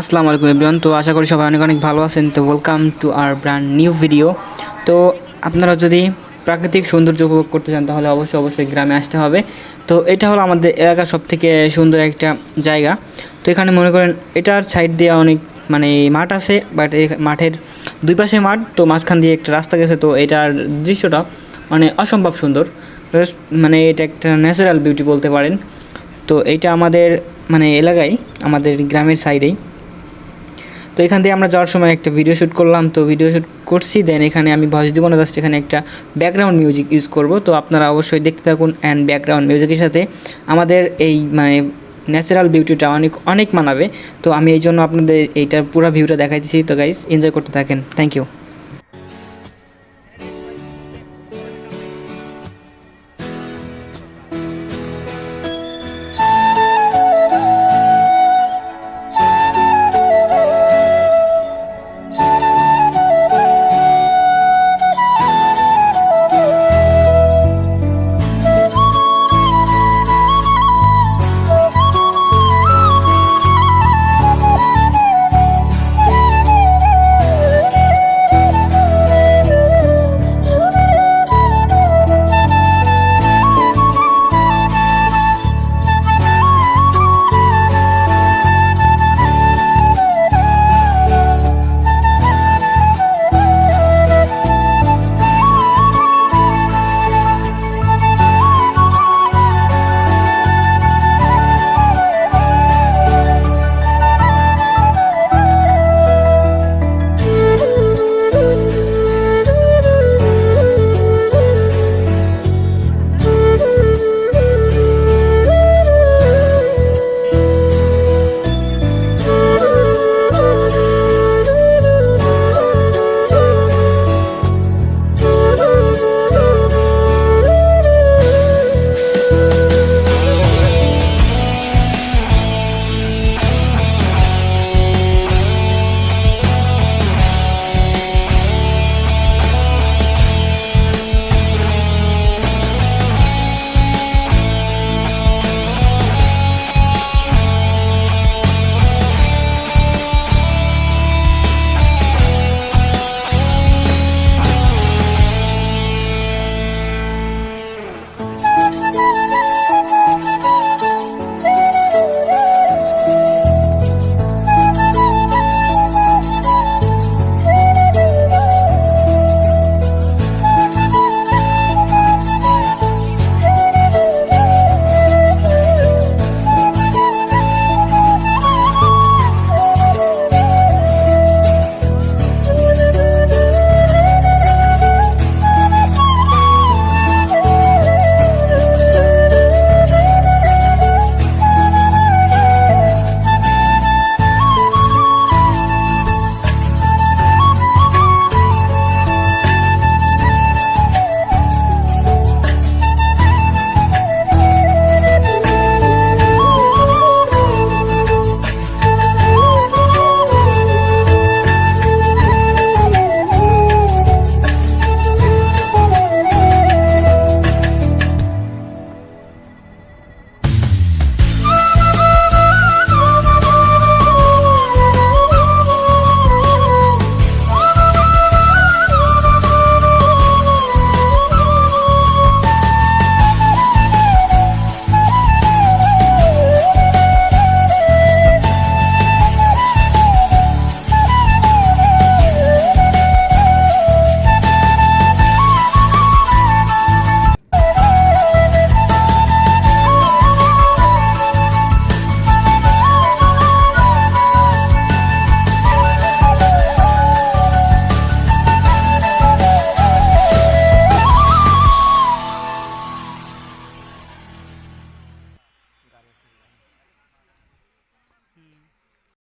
আসসালামু আলাইকুম এভরিওয়ান। তো আশা করি সবাই অনেক অনেক ভালো আছেন। তো welcome to our brand new video. তো আপনারা যদি প্রাকৃতিক সৌন্দর্য উপভোগ করতে চান তাহলে অবশ্যই গ্রামে আসতে হবে। তো এটা হলো আমাদের এলাকার সবথেকে সুন্দর একটা জায়গা। তো এখানে মনে করেন এটার সাইড দিয়ে অনেক মাঠ আছে, বাট এই মাঠের দুই পাশে মাঠ, তো মাঝখান দিয়ে একটা রাস্তা গেছে। তো এটার দৃশ্যটা অসম্ভব সুন্দর, এটা একটা ন্যাচারাল বিউটি বলতে পারেন। তো এইটা আমাদের এলাকায়, আমাদের গ্রামের সাইডেই। তো এখান দিয়ে আমরা যাওয়ার সময় একটা ভিডিও শ্যুট করলাম। তো ভিডিও শ্যুট করছি, দেন এখানে আমি ভয়েস দিব না, জাস্ট এখানে একটা ব্যাকগ্রাউন্ড মিউজিক ইউজ করব। তো আপনারা অবশ্যই দেখতে থাকুন। অ্যান্ড ব্যাকগ্রাউন্ড মিউজিকের সাথে আমাদের এই ন্যাচারাল বিউটিটা অনেক মানাবে। তো আমি এই জন্য আপনাদের এইটার পুরো ভিউটা দেখাইতেছি। তো গাইস, এনজয় করতে থাকেন। Thank you.